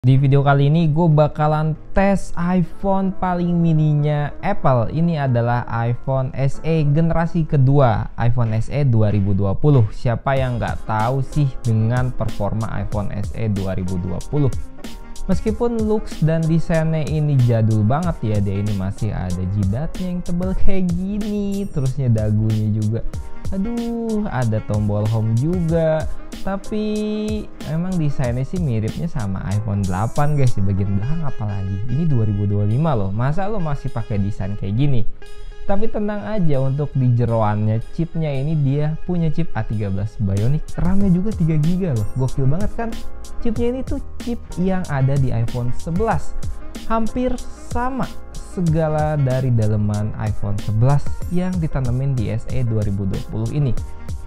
Di video kali ini gue bakalan tes iPhone paling mininya Apple. Ini adalah iPhone SE generasi kedua, iPhone SE 2020. Siapa yang nggak tahu sih dengan performa iPhone SE 2020? Meskipun looks dan desainnya ini jadul banget ya, dia ini masih ada jidatnya yang tebal kayak gini, terusnya dagunya juga. Aduh, ada tombol home juga. Tapi emang desainnya sih miripnya sama iPhone 8 guys, di bagian belakang apalagi. Ini 2025 loh, masa lo masih pakai desain kayak gini? Tapi tenang aja, untuk di jeroannya chipnya ini dia punya chip A13 Bionic, RAM-nya juga 3GB loh. Gokil banget kan? Chipnya ini tuh chip yang ada di iPhone 11. Hampir sama segala dari daleman iPhone 11 yang ditanemin di SE 2020 ini.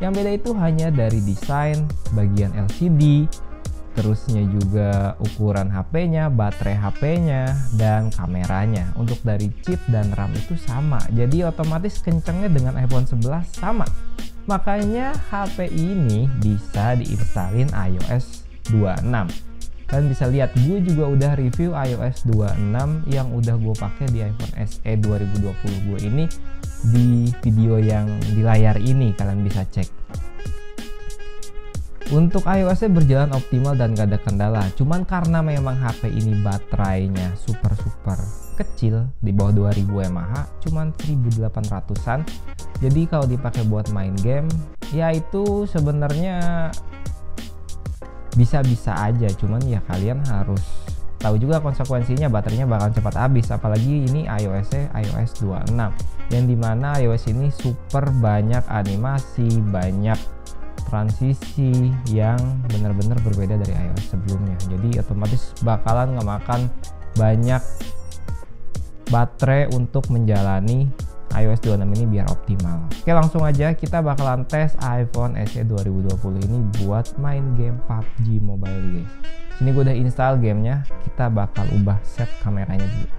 Yang beda itu hanya dari desain, bagian LCD, terusnya juga ukuran HP-nya, baterai HP-nya, dan kameranya. Untuk dari chip dan RAM itu sama, jadi otomatis kencengnya dengan iPhone 11 sama. Makanya HP ini bisa diinstalin iOS 26. Kalian bisa lihat, gue juga udah review iOS 26 yang udah gue pakai di iPhone SE 2020 gue ini di video yang di layar ini, kalian bisa cek. Untuk iOS-nya berjalan optimal dan gak ada kendala. Cuman karena memang HP ini baterainya super kecil, di bawah 2000 mAh, cuman 1800-an. Jadi kalau dipakai buat main game, ya itu sebenarnya bisa-bisa aja, cuman ya kalian harus tahu juga konsekuensinya, baterainya bakal cepat habis. Apalagi ini iOS-nya iOS 26, yang dimana iOS ini super banyak animasi, banyak transisi yang benar-benar berbeda dari iOS sebelumnya. Jadi otomatis bakalan ngemakan banyak baterai untuk menjalani iOS 26 ini biar optimal. Oke, langsung aja kita bakalan tes iPhone SE 2020 ini buat main game PUBG Mobile guys. Sini gue udah install gamenya, kita bakal ubah set kameranya dulu.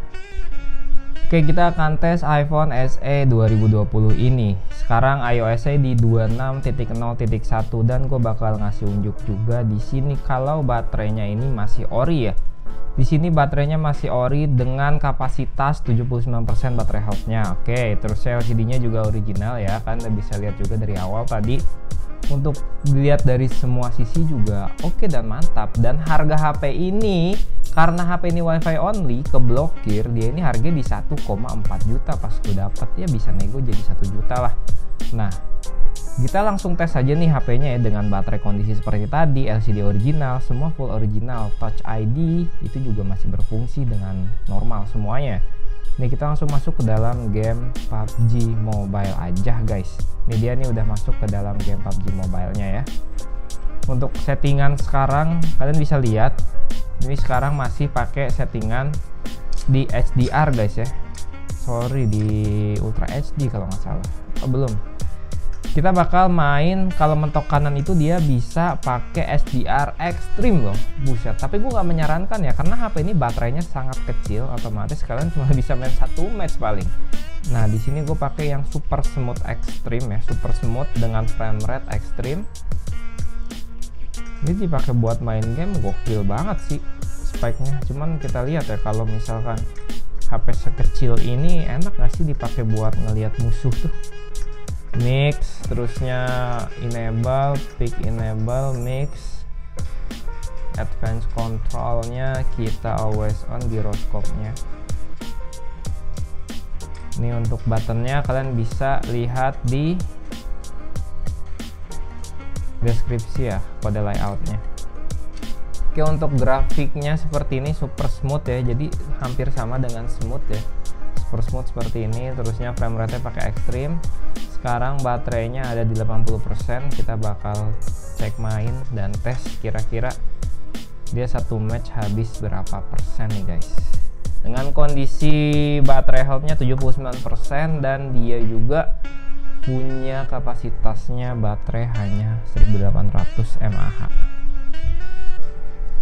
Oke, kita akan tes iPhone SE 2020 ini. Sekarang iOS-nya di 26.0.1 dan gue bakal ngasih unjuk juga di sini kalau baterainya ini masih ori ya. Di sini baterainya masih ori dengan kapasitas 79% baterai health-nya. Oke, terus LCD-nya juga original ya, kan udah bisa lihat juga dari awal tadi. Untuk dilihat dari semua sisi juga oke dan mantap. Dan harga HP ini, karena HP ini WiFi only, keblokir, dia ini harganya di 1,4 juta. Pas gue dapet ya bisa nego jadi 1 juta lah. Nah, kita langsung tes aja nih HP-nya ya, dengan baterai kondisi seperti tadi, LCD original, semua full original, Touch ID itu juga masih berfungsi dengan normal semuanya. Nih kita langsung masuk ke dalam game PUBG Mobile aja guys. Ini dia nih udah masuk ke dalam game PUBG Mobile-nya ya. Untuk settingan sekarang kalian bisa lihat, ini sekarang masih pakai settingan di HDR guys ya. Sorry, di Ultra HD kalau nggak salah. Oh belum. Kita bakal main, kalau mentok kanan itu dia bisa pakai HDR Extreme loh, buset. Tapi gue nggak menyarankan ya, karena HP ini baterainya sangat kecil, otomatis kalian cuma bisa main satu match paling. Nah di sini gue pakai yang Super Smooth Extreme ya, Super Smooth dengan frame rate Extreme. Ini dipakai buat main game gokil banget sih speknya. Cuman kita lihat ya, kalau misalkan HP sekecil ini enak nggak sih dipakai buat ngelihat musuh tuh. Mix, terusnya enable, pick enable, mix, advanced controlnya kita always on, gyroscope-nya. Ini untuk buttonnya kalian bisa lihat di deskripsi ya, kode layoutnya. Oke, untuk grafiknya seperti ini super smooth ya, jadi hampir sama dengan smooth ya, super smooth seperti ini. Terusnya frame rate-nya pakai extreme. Sekarang baterainya ada di 80%. Kita bakal cek main dan tes kira-kira dia satu match habis berapa persen nih guys. Dengan kondisi baterai health-nya 79% dan dia juga punya kapasitasnya baterai hanya 1800 mAh.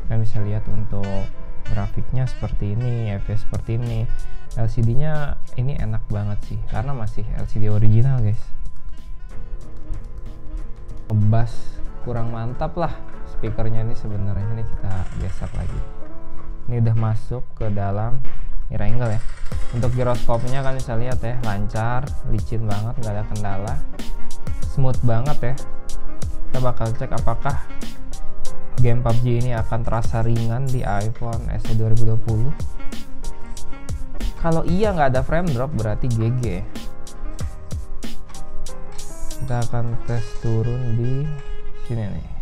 Kalian bisa lihat untuk grafiknya seperti ini, FPS seperti ini. LCD-nya ini enak banget sih, karena masih LCD original guys. Bass kurang mantap lah speakernya ini sebenarnya. Ini kita geser lagi. Ini udah masuk ke dalam triangle ya. Untuk giroskopnya kan bisa lihat ya, lancar, licin banget, nggak ada kendala, smooth banget ya. Kita bakal cek apakah game PUBG ini akan terasa ringan di iPhone SE 2020. Kalau iya nggak ada frame drop berarti GG. Kita akan tes turun di sini nih.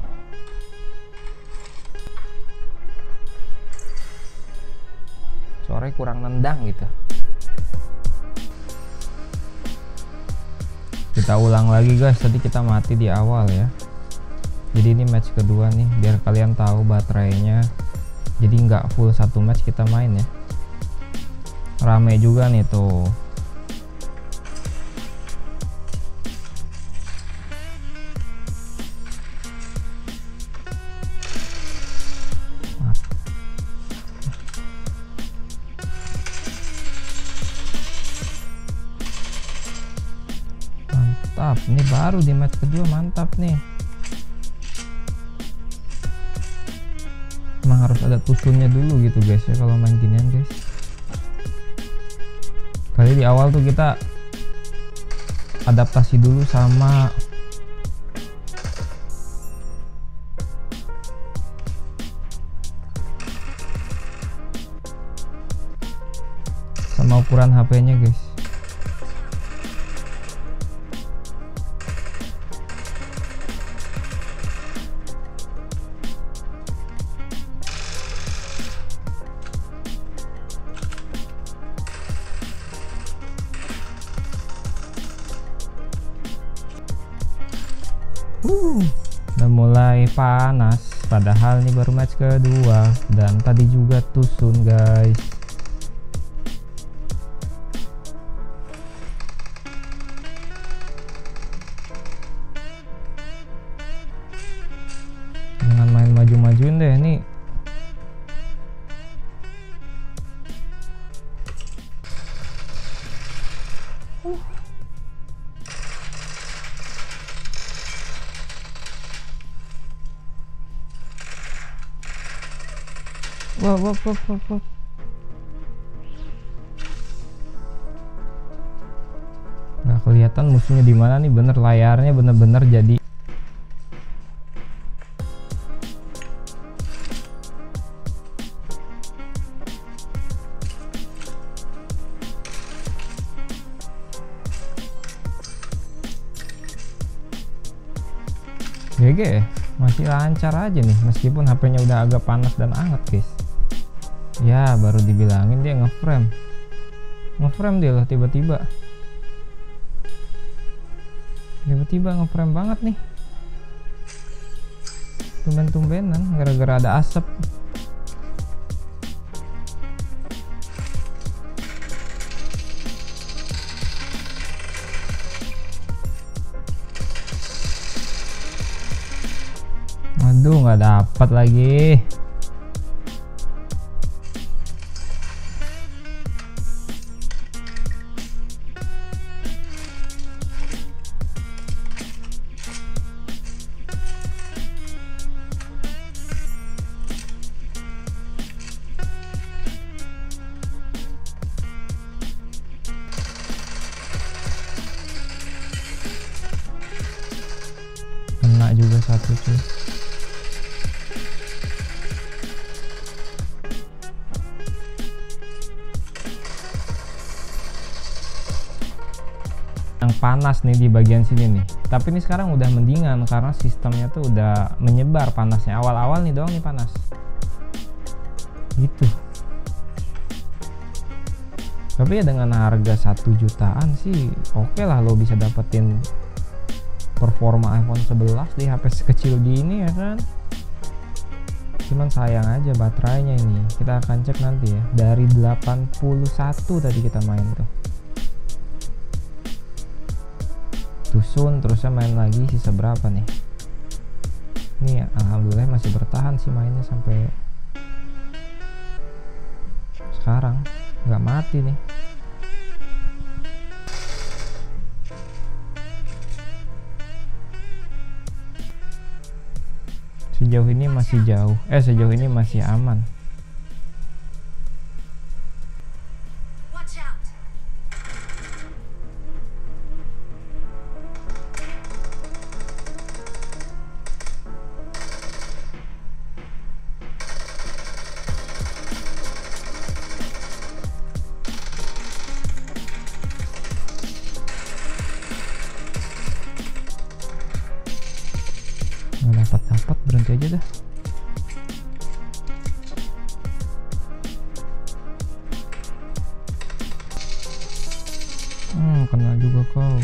Suaranya kurang nendang gitu. Kita ulang lagi guys, tadi kita mati di awal ya. Jadi ini match kedua nih, biar kalian tahu baterainya. Jadi nggak full satu match kita main ya. Rame juga nih tuh. Mantap, ini baru di match kedua, mantap nih. Emang harus ada tusunnya dulu gitu guys ya kalau main ginian guys. Kali di awal tuh kita adaptasi dulu sama ukuran HP-nya guys. Udah mulai panas, padahal ini baru match kedua dan tadi juga tusun guys. Jangan main maju-majuin deh nih. Wah. Nggak kelihatan musuhnya di mana nih, bener layarnya bener-bener jadi GG. Masih lancar aja nih meskipun HP-nya udah agak panas dan anget guys. Ya baru dibilangin dia ngeframe dia loh, tiba-tiba ngeframe banget nih, tumben-tumbenan gara-gara ada asap. Aduh, nggak dapat lagi. Kena juga satu cuy. Yang panas nih di bagian sini nih, tapi ini sekarang udah mendingan karena sistemnya tuh udah menyebar panasnya. Awal-awal nih doang nih panas gitu. Tapi ya dengan harga 1 jutaan sih oke lah, lo bisa dapetin performa iPhone 11 di HP sekecil gini ya kan. Cuman sayang aja baterainya ini. Kita akan cek nanti ya. Dari 81 tadi kita main tuh. Tusun terusnya main lagi, sisa berapa nih? Ini ya, alhamdulillah masih bertahan sih mainnya sampai sekarang, nggak mati nih. Sejauh ini masih jauh, sejauh ini masih aman. Mati aja dah. Kena juga kau.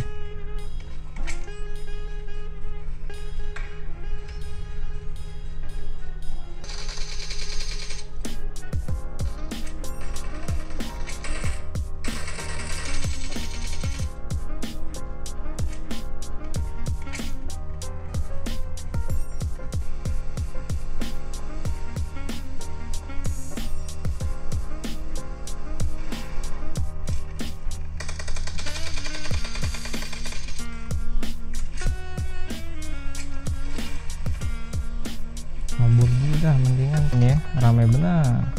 Kabur dulu dah, mendingan ini ya, ramai benar.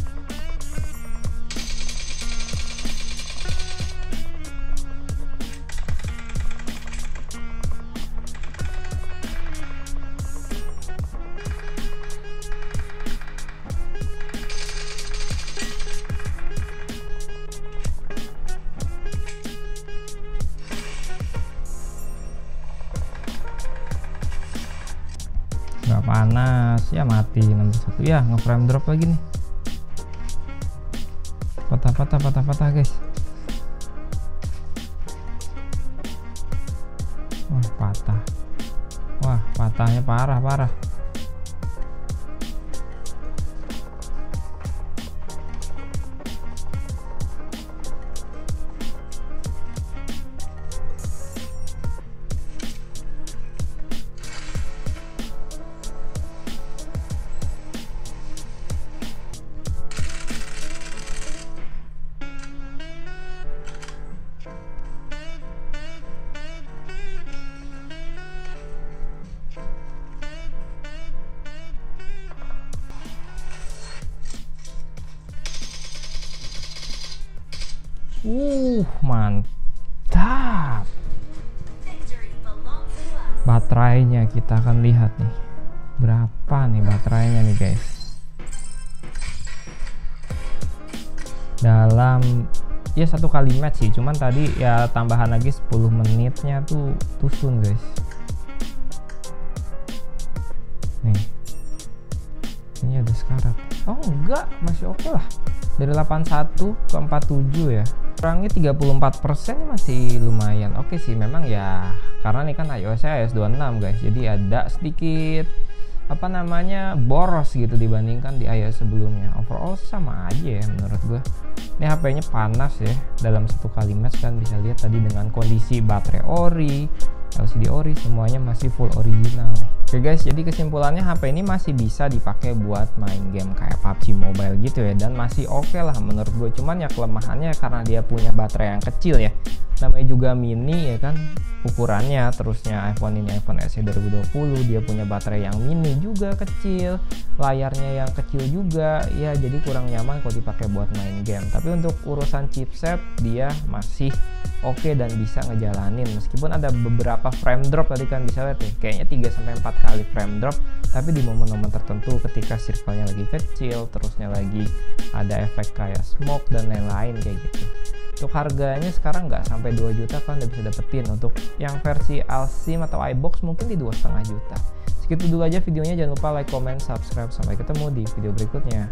Nggak panas ya, mati 61 ya. Nge-frame drop lagi nih. Patah guys. Wah patah. Wah patahnya parah. Mantap. Baterainya kita akan lihat nih. Berapa nih baterainya nih guys. Dalam ya 1 kali match sih, cuman tadi ya tambahan lagi 10 menitnya tuh tusun guys. Nih. Ini ada sekarat. Oh enggak, masih oke lah. Dari 81 ke 47 ya. Kurangnya 34% masih lumayan oke sih. Memang ya karena ini kan iOS 26 guys, jadi ada sedikit apa namanya boros gitu dibandingkan di iOS sebelumnya. Overall sama aja ya menurut gua. Ini HP-nya panas ya, dalam 1 kali match kan bisa lihat tadi dengan kondisi baterai ori, LCD ori, semuanya masih full original nih. Oke guys, jadi kesimpulannya HP ini masih bisa dipakai buat main game kayak PUBG Mobile gitu ya, dan masih oke lah menurut gue. Cuman ya kelemahannya karena dia punya baterai yang kecil ya, namanya juga mini ya kan ukurannya. Terusnya iPhone ini iPhone SE 2020, dia punya baterai yang mini juga kecil, layarnya yang kecil juga ya, jadi kurang nyaman kalau dipakai buat main game. Tapi untuk urusan chipset dia masih oke dan bisa ngejalanin, meskipun ada beberapa frame drop tadi kan bisa lihat ya, kayaknya 3-4 kali frame drop, tapi di momen-momen tertentu ketika circle-nya lagi kecil, terusnya lagi ada efek kayak smoke dan lain-lain kayak gitu. Untuk harganya sekarang nggak sampai 2 juta kan udah bisa dapetin. Untuk yang versi Alsim atau iBox mungkin di 2,5 juta. Segitu dulu aja videonya, jangan lupa like, comment, subscribe. Sampai ketemu di video berikutnya.